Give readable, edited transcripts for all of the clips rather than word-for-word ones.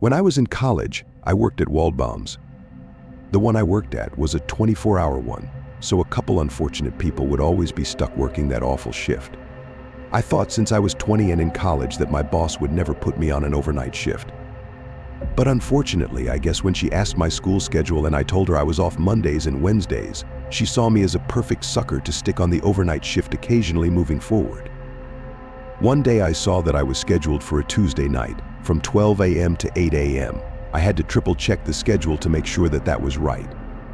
When I was in college, I worked at Waldbaum's. The one I worked at was a 24-hour one, so a couple unfortunate people would always be stuck working that awful shift. I thought since I was 20 and in college that my boss would never put me on an overnight shift. But unfortunately, I guess when she asked my school schedule and I told her I was off Mondays and Wednesdays, she saw me as a perfect sucker to stick on the overnight shift occasionally moving forward. One day I saw that I was scheduled for a Tuesday night, from 12 a.m. to 8 a.m. I had to triple check the schedule to make sure that that was right.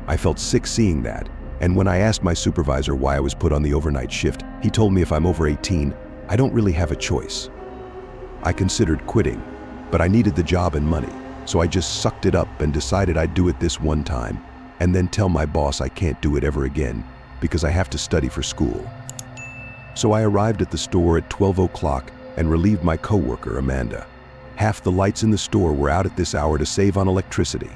I felt sick seeing that, and when I asked my supervisor why I was put on the overnight shift, he told me if I'm over 18, I don't really have a choice. I considered quitting, but I needed the job and money, so I just sucked it up and decided I'd do it this one time, and then tell my boss I can't do it ever again because I have to study for school. So I arrived at the store at 12 o'clock and relieved my coworker, Amanda. Half the lights in the store were out at this hour to save on electricity.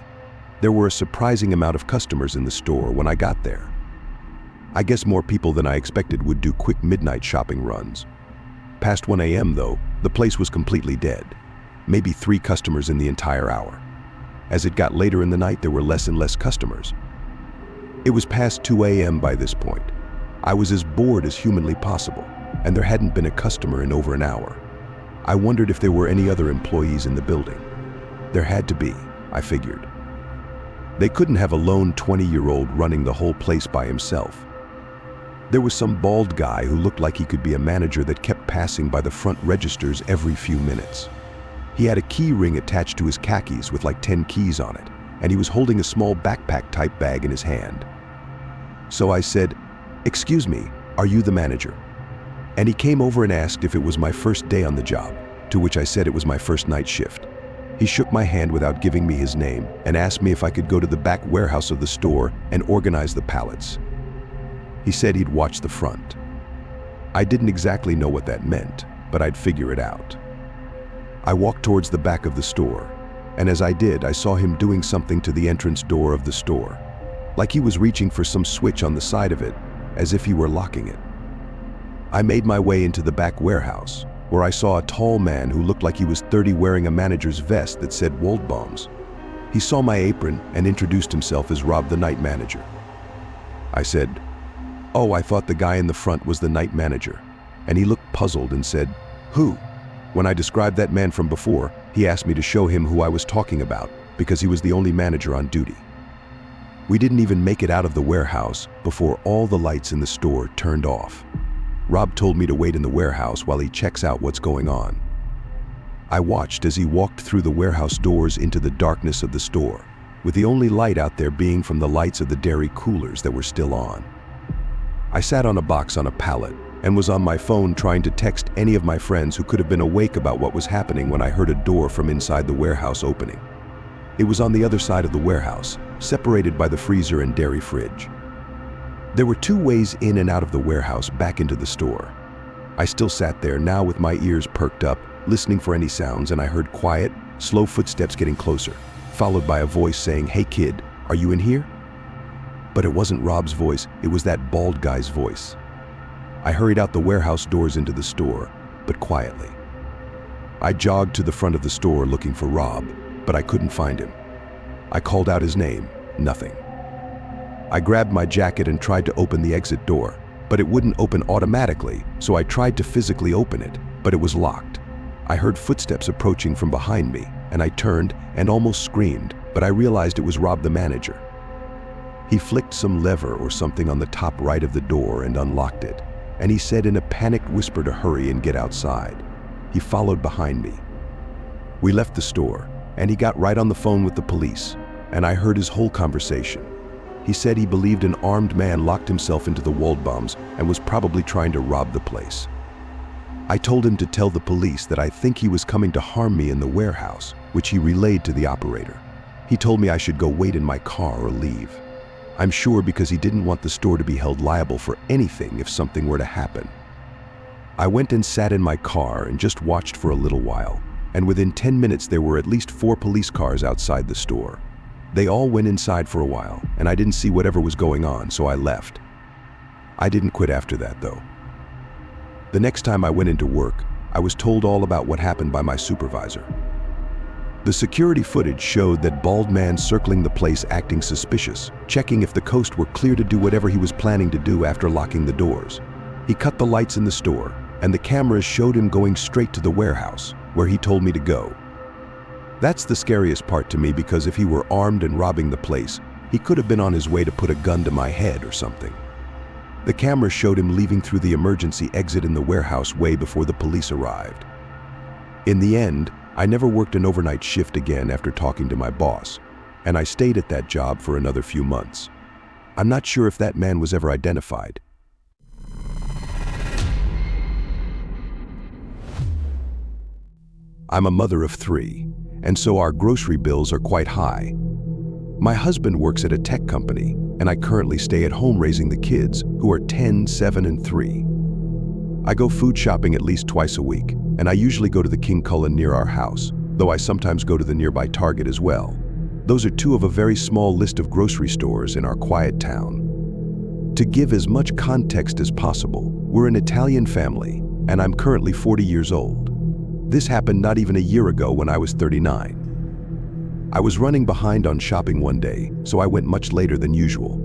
There were a surprising amount of customers in the store when I got there. I guess more people than I expected would do quick midnight shopping runs. Past 1 a.m. though, the place was completely dead. Maybe 3 customers in the entire hour. As it got later in the night, there were less and less customers. It was past 2 a.m. by this point. I was as bored as humanly possible, and there hadn't been a customer in over an hour. I wondered if there were any other employees in the building. There had to be, I figured. They couldn't have a lone 20-year-old running the whole place by himself. There was some bald guy who looked like he could be a manager that kept passing by the front registers every few minutes. He had a key ring attached to his khakis with like 10 keys on it, and he was holding a small backpack-type bag in his hand. So I said, "Excuse me, are you the manager?" And he came over and asked if it was my first day on the job, to which I said it was my first night shift. He shook my hand without giving me his name and asked me if I could go to the back warehouse of the store and organize the pallets. He said he'd watch the front. I didn't exactly know what that meant, but I'd figure it out. I walked towards the back of the store, and as I did, I saw him doing something to the entrance door of the store, like he was reaching for some switch on the side of it, as if he were locking it. I made my way into the back warehouse, where I saw a tall man who looked like he was 30 wearing a manager's vest that said Waldbaum's. He saw my apron and introduced himself as Rob, the night manager. I said, "Oh, I thought the guy in the front was the night manager," and he looked puzzled and said, "Who?" When I described that man from before, he asked me to show him who I was talking about because he was the only manager on duty. We didn't even make it out of the warehouse before all the lights in the store turned off. Rob told me to wait in the warehouse while he checks out what's going on. I watched as he walked through the warehouse doors into the darkness of the store, with the only light out there being from the lights of the dairy coolers that were still on. I sat on a box on a pallet and was on my phone trying to text any of my friends who could have been awake about what was happening when I heard a door from inside the warehouse opening. It was on the other side of the warehouse, separated by the freezer and dairy fridge. There were 2 ways in and out of the warehouse back into the store. I still sat there, now with my ears perked up, listening for any sounds, and I heard quiet, slow footsteps getting closer, followed by a voice saying, "Hey kid, are you in here?" But it wasn't Rob's voice, it was that bald guy's voice. I hurried out the warehouse doors into the store, but quietly. I jogged to the front of the store looking for Rob, but I couldn't find him. I called out his name, nothing. I grabbed my jacket and tried to open the exit door, but it wouldn't open automatically, so I tried to physically open it, but it was locked. I heard footsteps approaching from behind me, and I turned and almost screamed, but I realized it was Rob, the manager. He flicked some lever or something on the top right of the door and unlocked it, and he said in a panicked whisper to hurry and get outside. He followed behind me. We left the store, and he got right on the phone with the police, and I heard his whole conversation. He said he believed an armed man locked himself into the Waldbaum's and was probably trying to rob the place. I told him to tell the police that I think he was coming to harm me in the warehouse, which he relayed to the operator. He told me I should go wait in my car or leave. I'm sure because he didn't want the store to be held liable for anything if something were to happen. I went and sat in my car and just watched for a little while, and within 10 minutes there were at least 4 police cars outside the store. They all went inside for a while, and I didn't see whatever was going on, so I left. I didn't quit after that, though. The next time I went into work, I was told all about what happened by my supervisor. The security footage showed that bald man circling the place acting suspicious, checking if the coast were clear to do whatever he was planning to do after locking the doors. He cut the lights in the store, and the cameras showed him going straight to the warehouse, where he told me to go. That's the scariest part to me, because if he were armed and robbing the place, he could have been on his way to put a gun to my head or something. The camera showed him leaving through the emergency exit in the warehouse way before the police arrived. In the end, I never worked an overnight shift again after talking to my boss, and I stayed at that job for another few months. I'm not sure if that man was ever identified. I'm a mother of 3, and so our grocery bills are quite high. My husband works at a tech company, and I currently stay at home raising the kids, who are 10, 7, and 3. I go food shopping at least twice a week, and I usually go to the King Kullen near our house, though I sometimes go to the nearby Target as well. Those are 2 of a very small list of grocery stores in our quiet town. To give as much context as possible, we're an Italian family, and I'm currently 40 years old. This happened not even a year ago when I was 39. I was running behind on shopping one day, so I went much later than usual.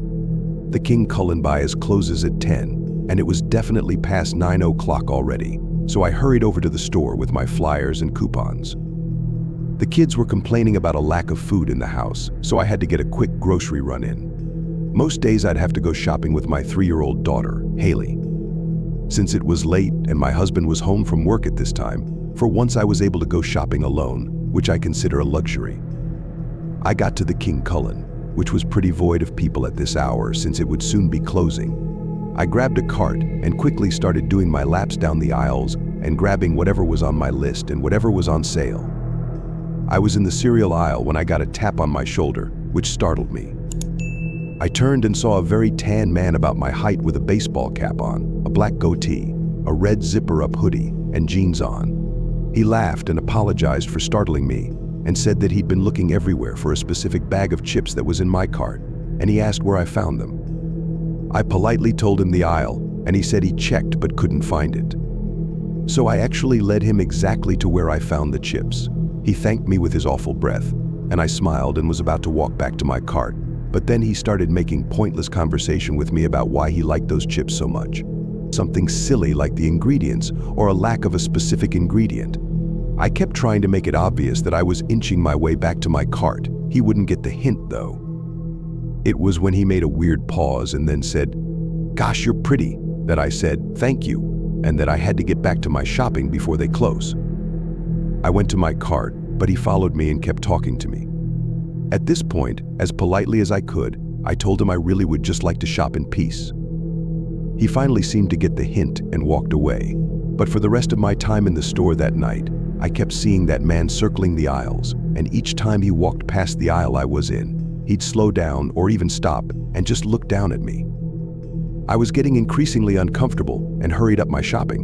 The King Kullen Bias closes at 10, and it was definitely past 9 o'clock already, so I hurried over to the store with my flyers and coupons. The kids were complaining about a lack of food in the house, so I had to get a quick grocery run in. Most days I'd have to go shopping with my 3-year-old daughter, Haley. Since it was late and my husband was home from work at this time, for once I was able to go shopping alone, which I consider a luxury. I got to the King Kullen, which was pretty void of people at this hour since it would soon be closing. I grabbed a cart and quickly started doing my laps down the aisles and grabbing whatever was on my list and whatever was on sale. I was in the cereal aisle when I got a tap on my shoulder, which startled me. I turned and saw a very tan man about my height with a baseball cap on, a black goatee, a red zipper-up hoodie, and jeans on. He laughed and apologized for startling me and said that he'd been looking everywhere for a specific bag of chips that was in my cart, and he asked where I found them. I politely told him the aisle, and he said he checked but couldn't find it. So I actually led him exactly to where I found the chips. He thanked me with his awful breath, and I smiled and was about to walk back to my cart, but then he started making pointless conversation with me about why he liked those chips so much. Something silly like the ingredients or a lack of a specific ingredient. I kept trying to make it obvious that I was inching my way back to my cart. He wouldn't get the hint though. It was when he made a weird pause and then said, "Gosh, you're pretty," that I said, "Thank you," and that I had to get back to my shopping before they close. I went to my cart, but he followed me and kept talking to me. At this point, as politely as I could, I told him I really would just like to shop in peace. He finally seemed to get the hint and walked away, but for the rest of my time in the store that night, I kept seeing that man circling the aisles, and each time he walked past the aisle I was in, he'd slow down or even stop and just look down at me. I was getting increasingly uncomfortable and hurried up my shopping.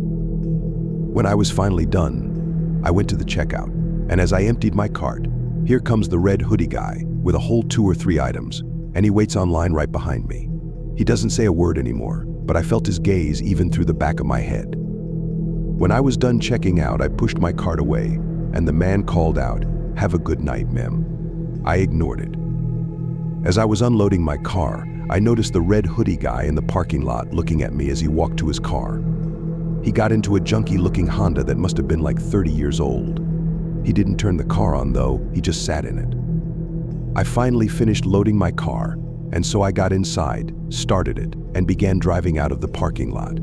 When I was finally done, I went to the checkout, and as I emptied my cart, here comes the red hoodie guy with a whole 2 or 3 items, and he waits on line right behind me. He doesn't say a word anymore, but I felt his gaze even through the back of my head. When I was done checking out, I pushed my cart away, and the man called out, "Have a good night, ma'am." I ignored it. As I was unloading my car, I noticed the red hoodie guy in the parking lot looking at me as he walked to his car. He got into a junky-looking Honda that must have been like 30 years old. He didn't turn the car on though, he just sat in it. I finally finished loading my car, and so I got inside, started it, and began driving out of the parking lot.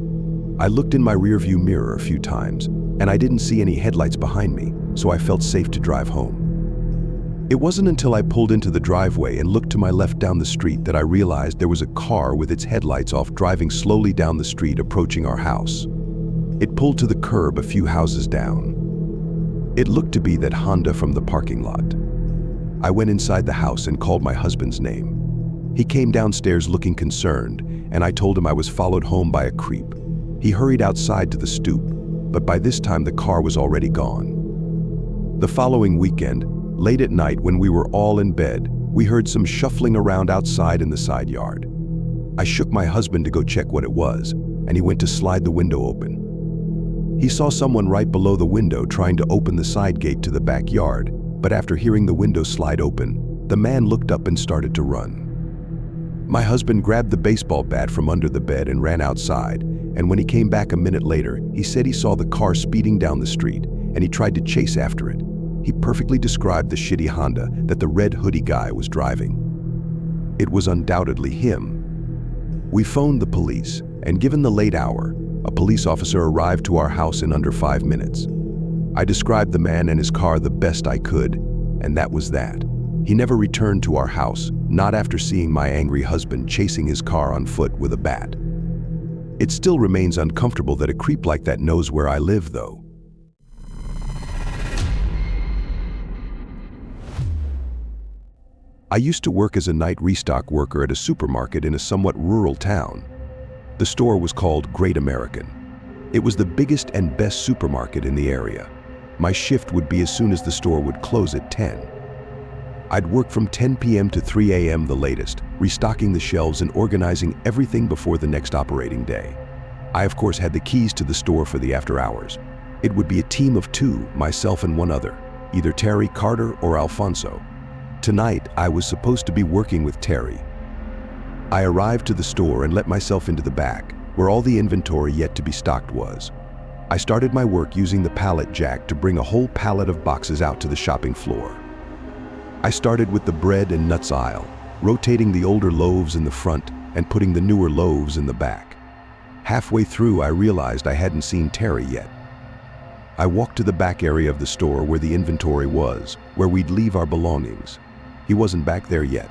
I looked in my rearview mirror a few times, and I didn't see any headlights behind me, so I felt safe to drive home. It wasn't until I pulled into the driveway and looked to my left down the street that I realized there was a car with its headlights off driving slowly down the street approaching our house. It pulled to the curb a few houses down. It looked to be that Honda from the parking lot. I went inside the house and called my husband's name. He came downstairs looking concerned, and I told him I was followed home by a creep. He hurried outside to the stoop, but by this time the car was already gone. The following weekend, late at night when we were all in bed, we heard some shuffling around outside in the side yard. I shook my husband to go check what it was, and he went to slide the window open. He saw someone right below the window trying to open the side gate to the backyard, but after hearing the window slide open, the man looked up and started to run. My husband grabbed the baseball bat from under the bed and ran outside, and when he came back a minute later, he said he saw the car speeding down the street, and he tried to chase after it. He perfectly described the shitty Honda that the red hoodie guy was driving. It was undoubtedly him. We phoned the police, and given the late hour, a police officer arrived to our house in under 5 minutes. I described the man and his car the best I could, and that was that. He never returned to our house, not after seeing my angry husband chasing his car on foot with a bat. It still remains uncomfortable that a creep like that knows where I live, though. I used to work as a night restock worker at a supermarket in a somewhat rural town. The store was called Great American. It was the biggest and best supermarket in the area. My shift would be as soon as the store would close at 10. I'd work from 10 p.m. to 3 a.m. the latest, restocking the shelves and organizing everything before the next operating day. I, of course, had the keys to the store for the after hours. It would be a team of 2, myself and one other, either Terry, Carter, or Alfonso. Tonight, I was supposed to be working with Terry. I arrived to the store and let myself into the back, where all the inventory yet to be stocked was. I started my work using the pallet jack to bring a whole pallet of boxes out to the shopping floor. I started with the bread and nuts aisle, rotating the older loaves in the front and putting the newer loaves in the back. Halfway through, I realized I hadn't seen Terry yet. I walked to the back area of the store where the inventory was, where we'd leave our belongings. He wasn't back there yet.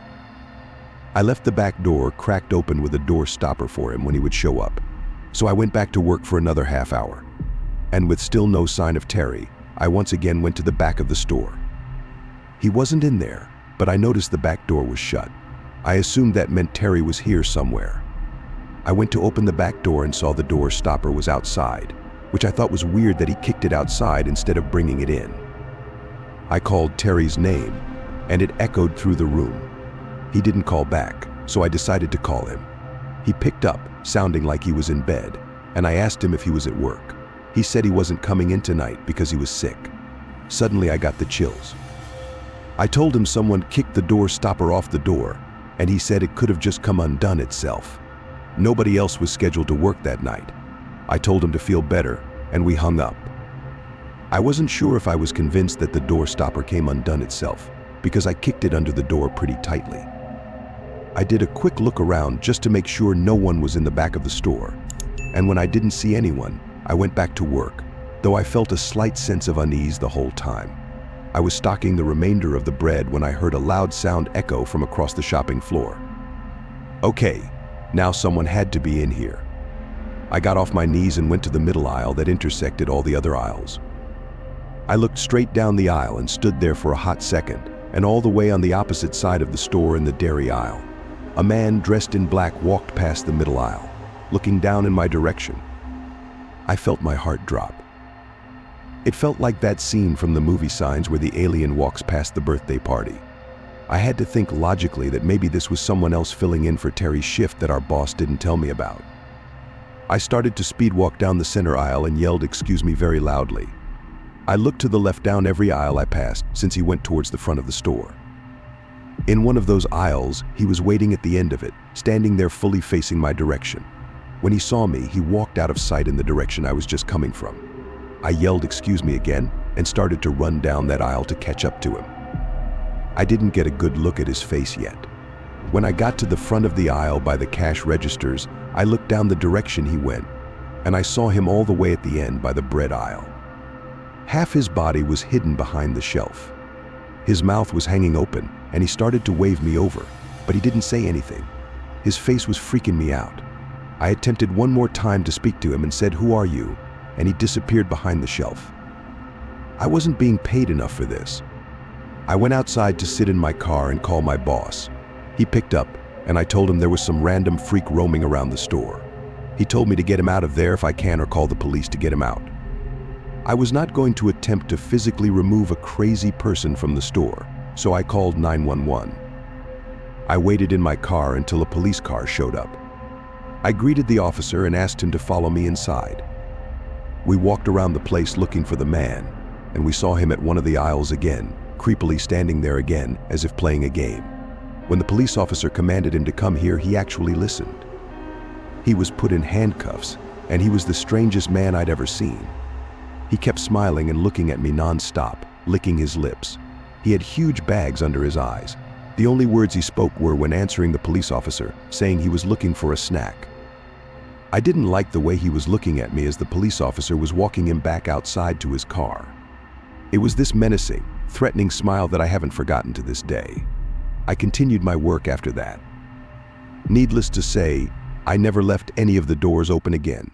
I left the back door cracked open with a door stopper for him when he would show up. So I went back to work for another half hour. And with still no sign of Terry, I once again went to the back of the store. He wasn't in there, but I noticed the back door was shut. I assumed that meant Terry was here somewhere. I went to open the back door and saw the door stopper was outside, which I thought was weird that he kicked it outside instead of bringing it in. I called Terry's name, and it echoed through the room. He didn't call back, so I decided to call him. He picked up, sounding like he was in bed, and I asked him if he was at work. He said he wasn't coming in tonight because he was sick. Suddenly I got the chills. I told him someone kicked the door stopper off the door, and he said it could have just come undone itself. Nobody else was scheduled to work that night. I told him to feel better, and we hung up. I wasn't sure if I was convinced that the door stopper came undone itself, because I kicked it under the door pretty tightly. I did a quick look around just to make sure no one was in the back of the store, and when I didn't see anyone, I went back to work, though I felt a slight sense of unease the whole time. I was stocking the remainder of the bread when I heard a loud sound echo from across the shopping floor. Okay, now someone had to be in here. I got off my knees and went to the middle aisle that intersected all the other aisles. I looked straight down the aisle and stood there for a hot second, and all the way on the opposite side of the store in the dairy aisle, a man dressed in black walked past the middle aisle, looking down in my direction. I felt my heart drop. It felt like that scene from the movie Signs where the alien walks past the birthday party. I had to think logically that maybe this was someone else filling in for Terry's shift that our boss didn't tell me about. I started to speed walk down the center aisle and yelled "excuse me" very loudly. I looked to the left down every aisle I passed since he went towards the front of the store. In one of those aisles, he was waiting at the end of it, standing there fully facing my direction. When he saw me, he walked out of sight in the direction I was just coming from. I yelled "excuse me" again and started to run down that aisle to catch up to him. I didn't get a good look at his face yet. When I got to the front of the aisle by the cash registers, I looked down the direction he went, and I saw him all the way at the end by the bread aisle. Half his body was hidden behind the shelf. His mouth was hanging open, and he started to wave me over, but he didn't say anything. His face was freaking me out. I attempted one more time to speak to him and said, "Who are you?" and he disappeared behind the shelf. I wasn't being paid enough for this. I went outside to sit in my car and call my boss. He picked up, and I told him there was some random freak roaming around the store. He told me to get him out of there if I can or call the police to get him out. I was not going to attempt to physically remove a crazy person from the store, so I called 911. I waited in my car until a police car showed up. I greeted the officer and asked him to follow me inside. We walked around the place looking for the man, and we saw him at one of the aisles again, creepily standing there again as if playing a game. When the police officer commanded him to come here, he actually listened. He was put in handcuffs, and he was the strangest man I'd ever seen. He kept smiling and looking at me non-stop, licking his lips. He had huge bags under his eyes. The only words he spoke were when answering the police officer, saying he was looking for a snack. I didn't like the way he was looking at me as the police officer was walking him back outside to his car. It was this menacing, threatening smile that I haven't forgotten to this day. I continued my work after that. Needless to say, I never left any of the doors open again.